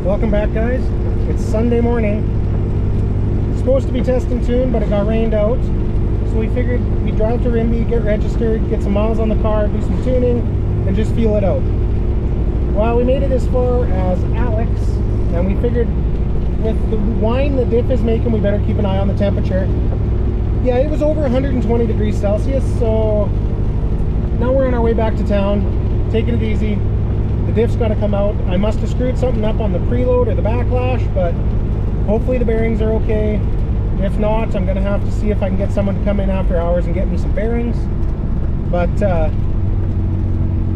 Welcome back, guys. It's Sunday morning. It's supposed to be test and tune, but it got rained out. So we figured we'd drive to Rimby, get registered, get some miles on the car, do some tuning, and just feel it out. Well, we made it as far as Alex, and we figured with the whine the diff is making, we better keep an eye on the temperature. Yeah, it was over 120 degrees Celsius, so now we're on our way back to town, taking it easy. The diff's got to come out. I must have screwed something up on the preload or the backlash, but hopefully the bearings are okay. If not, I'm going to have to see if I can get someone to come in after hours and get me some bearings. But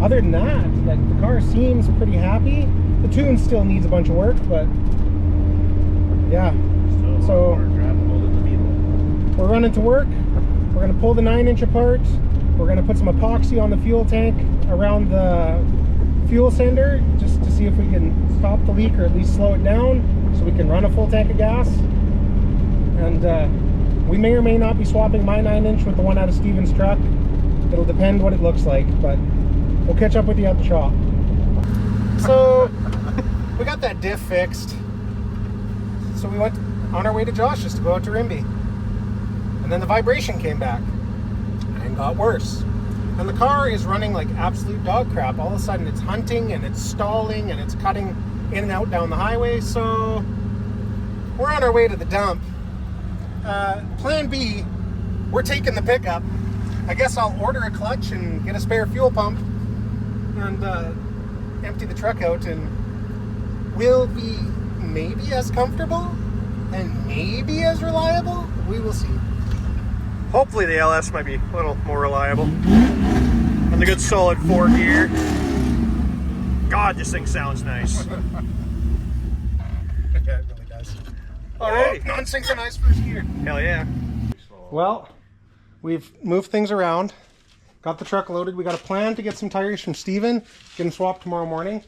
other than that, the car seems pretty happy. The tune still needs a bunch of work, but yeah. So we're running to work. We're going to pull the 9-inch apart. We're going to put some epoxy on the fuel tank around the fuel sender just to see if we can stop the leak or at least slow it down so we can run a full tank of gas. And we may or may not be swapping my 9-inch with the one out of Steven's truck. It'll depend what it looks like, but we'll catch up with you at the shop. So we got that diff fixed, so we went on our way to Josh's to go out to Rimby, and then the vibration came back and got worse. And the car is running like absolute dog crap. All of a sudden it's hunting and it's stalling and it's cutting in and out down the highway. So we're on our way to the dump. Plan B, we're taking the pickup. I guess I'll order a clutch and get a spare fuel pump and empty the truck out, and we'll be maybe as comfortable and maybe as reliable. We will see. Hopefully the LS might be a little more reliable. And the good solid 4 gear. God, this thing sounds nice. Yeah, it really does. Alright. Non-synchronized first gear. Hell yeah. Well, we've moved things around. Got the truck loaded. We got a plan to get some tires from Steven. Get them swapped tomorrow morning.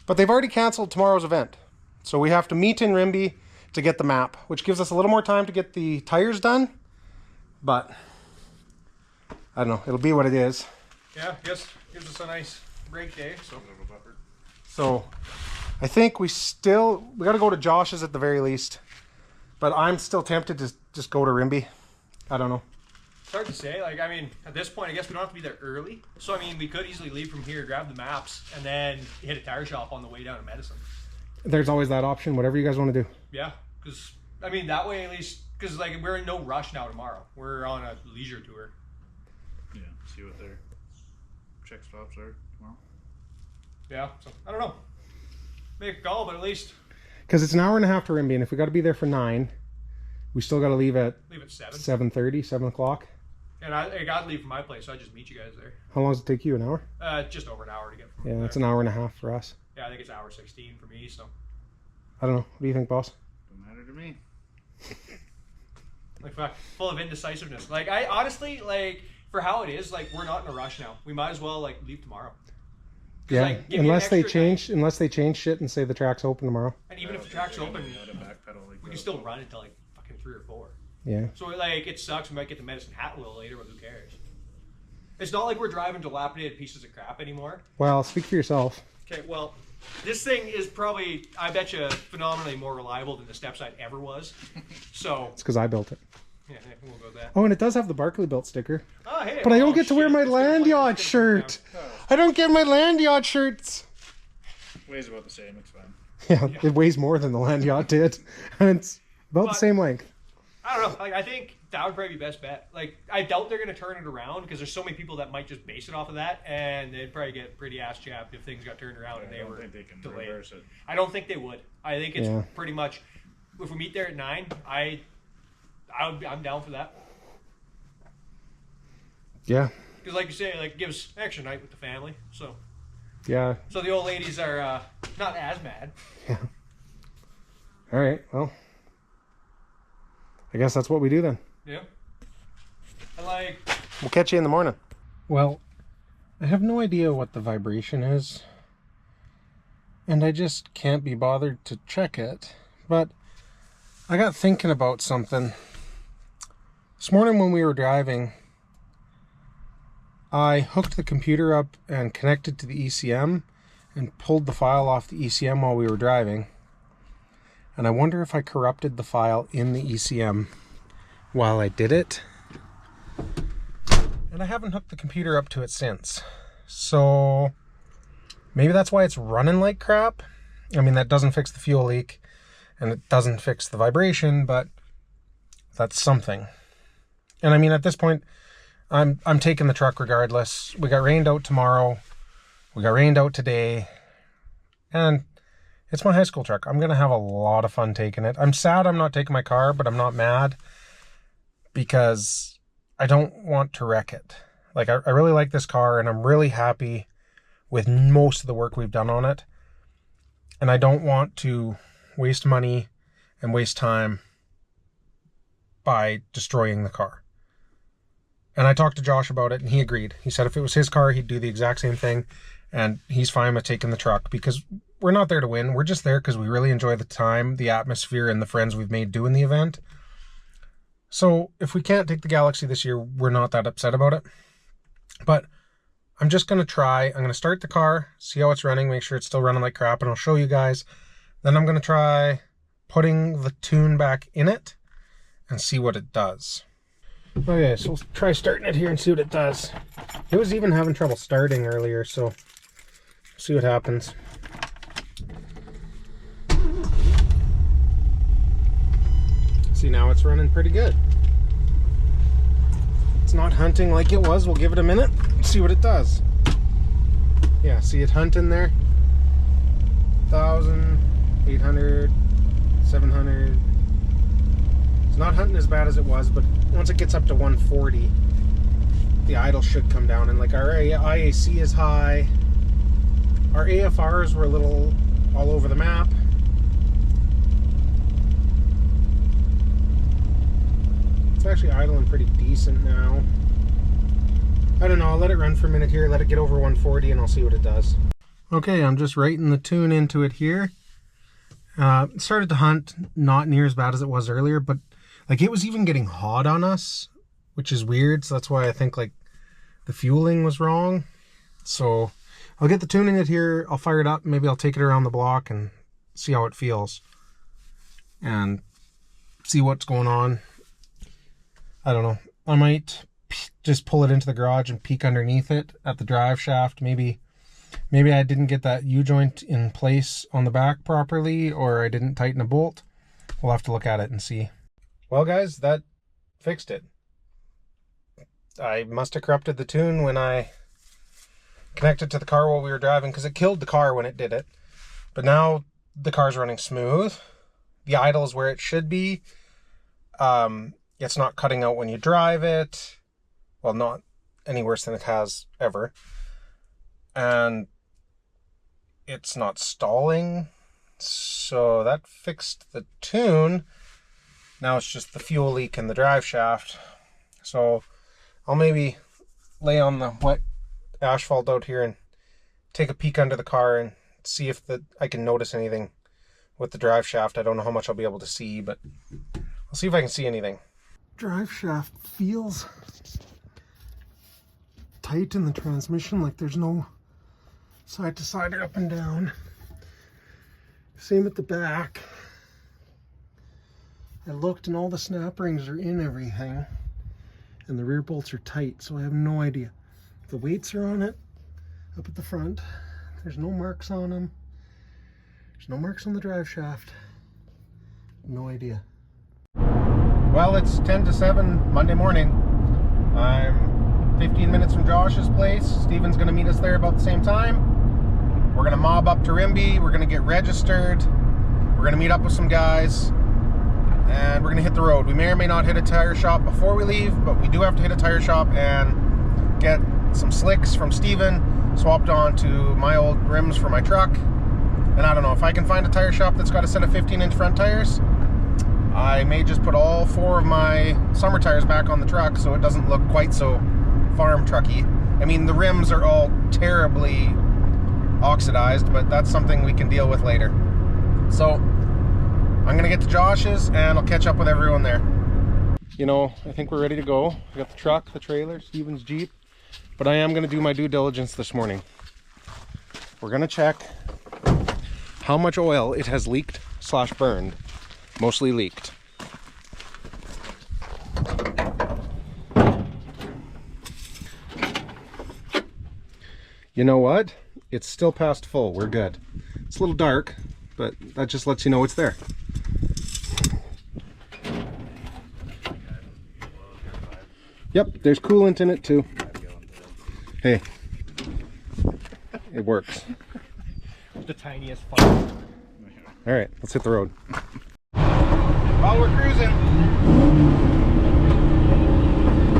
But they've already canceled tomorrow's event. So we have to meet in Rimby to get the map, which gives us a little more time to get the tires done. But I don't know, it'll be what it is. Yeah, I guess gives us a nice break day. So I think we got to go to Josh's at the very least. But I'm still tempted to just go to Rimby. I don't know. It's hard to say. Like, I mean, at this point, I guess we don't have to be there early. So, I mean, we could easily leave from here, grab the maps, and then hit a tire shop on the way down to Medicine. There's always that option, whatever you guys want to do. Yeah, because, I mean, that way at least, because, like, we're in no rush now tomorrow. We're on a leisure tour. Yeah, see what their check stops are tomorrow. Yeah, so, I don't know. Make a call, but at least... Because it's an hour and a half to Rimby, and if we got to be there for 9, we still got to leave at 7. 7:30, 7 o'clock. And I got to leave from my place, so I just meet you guys there. How long does it take you? An hour? Just over an hour to get from Yeah, there. that's an hour and a half for us. Yeah, I think it's hour 16 for me, so... I don't know. What do you think, boss? Don't matter to me. Like, full of indecisiveness. Like, I honestly, like, for how it is, like, we're not in a rush now. We might as well, like, leave tomorrow. Yeah, like, unless they change shit and say the track's open tomorrow. And even if the track's open, we can still run until like fucking 3 or 4. Yeah. So like, it sucks. We might get the Medicine Hat a little later, but who cares? It's not like we're driving dilapidated pieces of crap anymore. Well, speak for yourself. Okay, well, this thing is probably, I bet you, phenomenally more reliable than the Stepside ever was. So It's because I built it. yeah, we'll go with that. Oh, and it does have the Barkley built sticker. Oh, hey, But I don't get to wear shit. my It's gonna land play- yacht it's gonna break shirt. down. I don't get my land yacht shirts. Weighs about the same, it's fine. Yeah, it weighs more than the land yacht did. And it's about the same length. I don't know. Like, I think that would probably be best bet. Like, I doubt they're going to turn it around because there's so many people that might just base it off of that, and they'd probably get pretty ass chapped if things got turned around and they were think they can delayed. reverse it. I don't think they would. I think it's Yeah. pretty much, if we meet there at 9, I'm down for that. Yeah. Because like you say, like, it gives an extra night with the family. So Yeah. the old ladies are not as mad. Yeah. All right. Well, I guess that's what we do then. Yeah. And like, We'll catch you in the morning. Well, I have no idea what the vibration is, and I just can't be bothered to check it. But I got thinking about something. This morning when we were driving, I hooked the computer up and connected to the ECM and pulled the file off the ECM while we were driving. And I wonder if I corrupted the file in the ECM while I did it. And I haven't hooked the computer up to it since. So maybe that's why it's running like crap. I mean, that doesn't fix the fuel leak and it doesn't fix the vibration, but that's something. And I mean, at this point, I'm taking the truck regardless. We got rained out tomorrow. We got rained out today. And it's my high school truck. I'm going to have a lot of fun taking it. I'm sad I'm not taking my car, but I'm not mad because I don't want to wreck it. Like, I really like this car and I'm really happy with most of the work we've done on it. And I don't want to waste money and waste time by destroying the car. And I talked to Josh about it and he agreed. He said if it was his car, he'd do the exact same thing. And he's fine with taking the truck because we're not there to win. We're just there because we really enjoy the time, the atmosphere, and the friends we've made doing the event. So if we can't take the Galaxy this year, we're not that upset about it. But I'm just going to try. I'm going to start the car, see how it's running, make sure it's still running like crap, and I'll show you guys. Then I'm going to try putting the tune back in it and see what it does. Okay, so we'll try starting it here and see what it does. It was even having trouble starting earlier, so see what happens. See, now it's running pretty good. It's not hunting like it was. We'll give it a minute, see what it does. Yeah, see it hunting there? 1,000, 800, 700. It's not hunting as bad as it was, but once it gets up to 140, the idle should come down. And like our IAC is high. Our AFRs were a little all over the map. It's actually idling pretty decent now. I don't know, I'll let it run for a minute here, let it get over 140 and I'll see what it does. Okay, I'm just writing the tune into it here. It started to hunt, not near as bad as it was earlier, but like it was even getting hot on us, which is weird. So that's why I think like the fueling was wrong. So I'll get the tune in it here, I'll fire it up, maybe I'll take it around the block and see how it feels. And see what's going on. I don't know. I might just pull it into the garage and peek underneath it at the drive shaft. Maybe I didn't get that U-joint in place on the back properly, or I didn't tighten a bolt. We'll have to look at it and see. Well, guys, that fixed it. I must have corrupted the tune when I connected to the car while we were driving, because it killed the car when it did it. But now the car's running smooth. The idle is where it should be. It's not cutting out when you drive it. Well, not any worse than it has ever. And it's not stalling. So that fixed the tune. Now it's just the fuel leak in the drive shaft. So I'll maybe lay on the wet asphalt out here and take a peek under the car and see if I can notice anything with the drive shaft. I don't know how much I'll be able to see, but I'll see if I can see anything. Drive shaft feels tight in the transmission, like there's no side to side or up and down. Same at the back. I looked and all the snap rings are in everything and the rear bolts are tight, so I have no idea. The weights are on it up at the front. There's no marks on them. There's no marks on the drive shaft. No idea. Well, it's 10 to 7 Monday morning. I'm 15 minutes from Josh's place. Steven's going to meet us there about the same time. We're going to mob up to Rimbey. We're going to get registered. We're going to meet up with some guys. And we're going to hit the road. We may or may not hit a tire shop before we leave, but we do have to hit a tire shop and get some slicks from Steven swapped on to my old rims for my truck. And I don't know, if I can find a tire shop that's got a set of 15-inch front tires, I may just put all 4 of my summer tires back on the truck so it doesn't look quite so farm trucky. I mean, the rims are all terribly oxidized, but that's something we can deal with later. So I'm gonna get to Josh's and I'll catch up with everyone there. You know, I think we're ready to go. We got the truck, the trailer, Steven's Jeep, but I am gonna do my due diligence this morning. We're gonna check how much oil it has leaked / burned, mostly leaked. You know what? It's still past full. We're good. It's a little dark, but that just lets you know it's there. Yep, there's coolant in it too. Hey, it works. The tiniest fire. All right, let's hit the road. Well, we're cruising.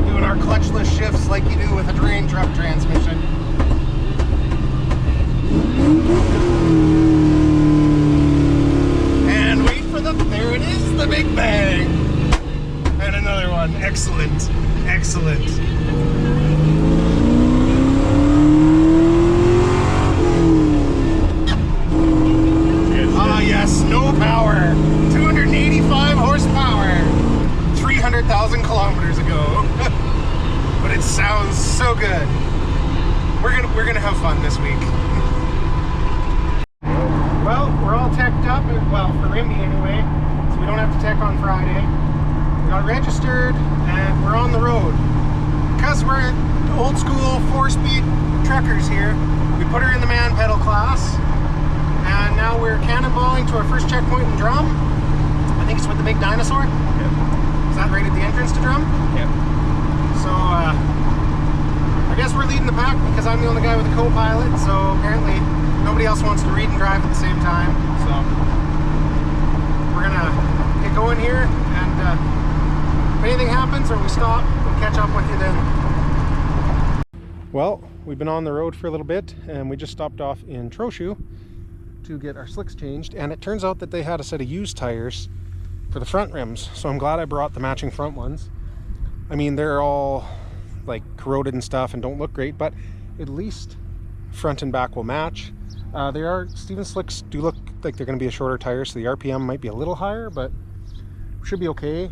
Doing our clutchless shifts like you do with a drain truck transmission. And wait for there it is, the big bang. And another one. Excellent. Excellent. Ah, yes, snow power. 285 horsepower. 300,000 kilometers ago. But it sounds so good. We're gonna have fun this week. Well, we're all teched up, well, for Rimby anyway, so we don't have to tech on Friday. We got registered and we're on the road. Because we're old school 4-speed truckers here, we put her in the man pedal class, and now we're cannonballing to our first checkpoint in Drum. I think it's with the big dinosaur. Yep. Is that right at the entrance to Drum? Yep. So, I guess we're leading the pack because I'm the only guy with a co-pilot, so apparently nobody else wants to read and drive at the same time. So we're gonna get going here, and if anything happens or we stop, we'll catch up with you then. Well, we've been on the road for a little bit, and we just stopped off in Trochu to get our slicks changed, and it turns out that they had a set of used tires for the front rims, so I'm glad I brought the matching front ones. I mean, they're all like corroded and stuff and don't look great, but at least front and back will match. Stevens slicks do look like they're going to be a shorter tire, so the RPM might be a little higher, but should be okay.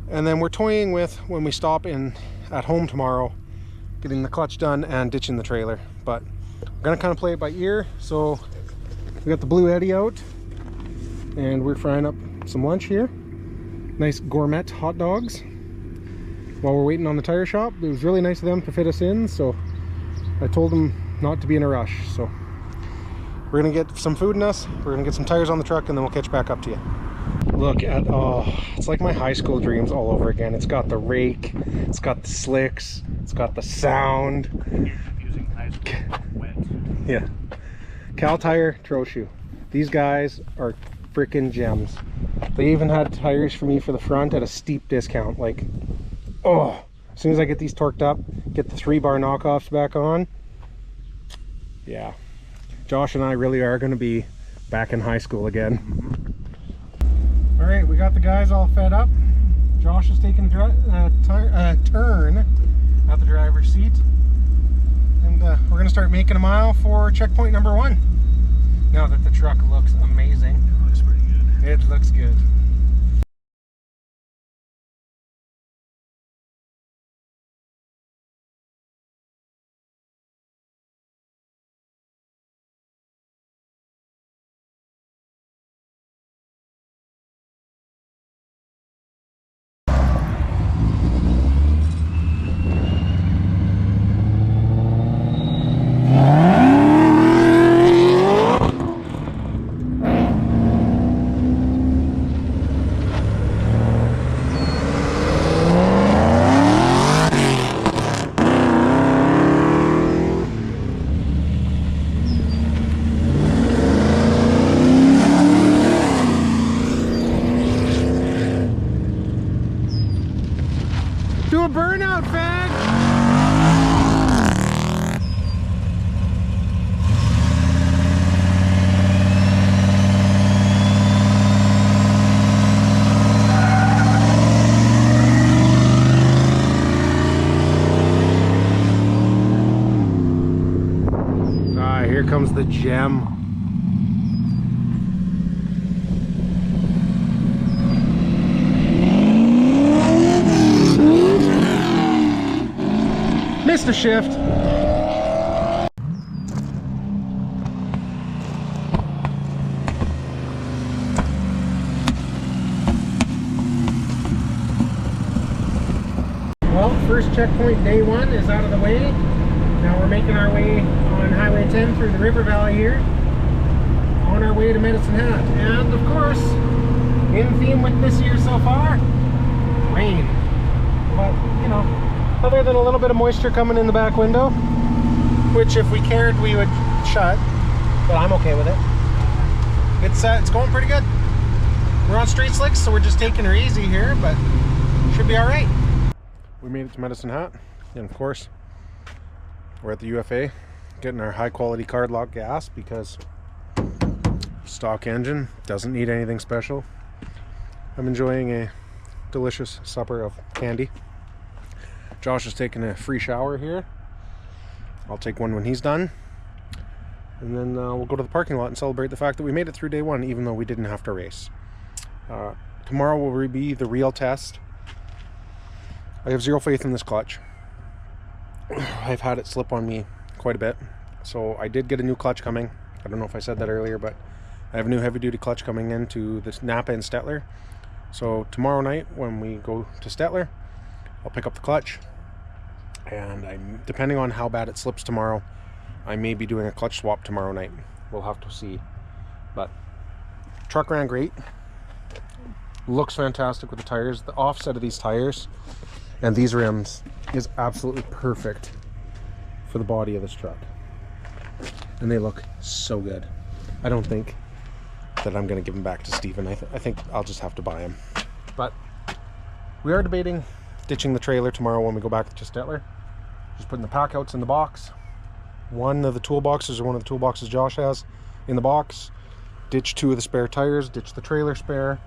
And then we're toying with, when we stop at home tomorrow, getting the clutch done and ditching the trailer. But we're going to kind of play it by ear. So we got the Blue Eddy out, and we're frying up some lunch here. Nice gourmet hot dogs while we're waiting on the tire shop. It was really nice of them to fit us in, so I told them not to be in a rush. So we're gonna get some food in us, we're gonna get some tires on the truck, and then we'll catch back up to you. Look at, oh, it's like my high school dreams all over again. It's got the rake, it's got the slicks, it's got the sound. You're confusing high school wet. Yeah. Cal Tire Trochu. These guys are freaking gems. They even had tires for me for the front at a steep discount. Like, oh, as soon as I get these torqued up, get the 3-bar knockoffs back on, yeah, Josh and I really are going to be back in high school again. All right, we got the guys all fed up. Josh is taking a turn at the driver's seat, and we're going to start making a mile for checkpoint number 1. Now that the truck looks amazing. It looks pretty good. It looks good. Do a burnout, fag! Ah, here comes the gem. Missed a shift. first checkpoint, day 1, is out of the way. Now we're making our way on Highway 10 through the river valley here, on our way to Medicine Hat. And of course, in theme with this year so far, rain. But, you know, other than a little bit of moisture coming in the back window, which if we cared we would shut, but I'm okay with it. It's going pretty good. We're on street slicks, so we're just taking her easy here, but should be all right. We made it to Medicine Hat, and of course, we're at the UFA getting our high quality card lock gas because stock engine doesn't need anything special. I'm enjoying a delicious supper of candy. Josh is taking a free shower here. I'll take one when he's done. And then we'll go to the parking lot and celebrate the fact that we made it through day 1, even though we didn't have to race. Tomorrow will be the real test. I have zero faith in this clutch. I've had it slip on me quite a bit. So I did get a new clutch coming. I don't know if I said that earlier, but I have a new heavy duty clutch coming into the Napa and Stettler. So tomorrow night when we go to Stettler, I'll pick up the clutch. And depending on how bad it slips tomorrow, I may be doing a clutch swap tomorrow night. We'll have to see. But truck ran great. Looks fantastic with the tires. The offset of these tires and these rims is absolutely perfect for the body of this truck. And they look so good. I don't think that I'm going to give them back to Steven. I think I'll just have to buy them. But we are debating ditching the trailer tomorrow when we go back to Stettler. Just putting the pack outs in the box. One of the toolboxes, or one of the toolboxes Josh has in the box. Ditch 2 of the spare tires, ditch the trailer spare,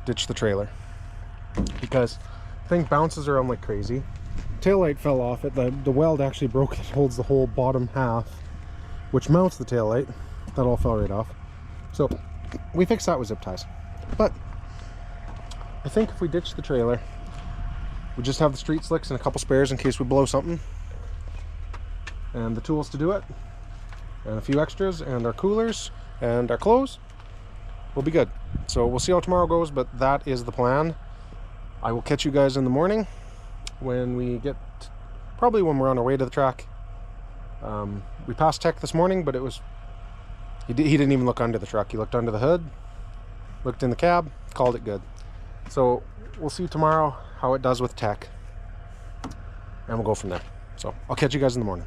ditch the trailer. Because the thing bounces around like crazy. Taillight fell off it. The weld actually broke. It holds the whole bottom half, which mounts the taillight. That all fell right off. So we fixed that with zip ties. But I think if we ditch the trailer, we just have the street slicks and a couple spares in case we blow something, and the tools to do it, and a few extras, and our coolers, and our clothes, we'll be good. So we'll see how tomorrow goes, but that is the plan. I will catch you guys in the morning when we get, probably when we're on our way to the track. We passed Tech this morning, but he didn't even look under the truck. He looked under the hood, looked in the cab, called it good. So we'll see tomorrow how it does with Tech, and we'll go from there. So I'll catch you guys in the morning.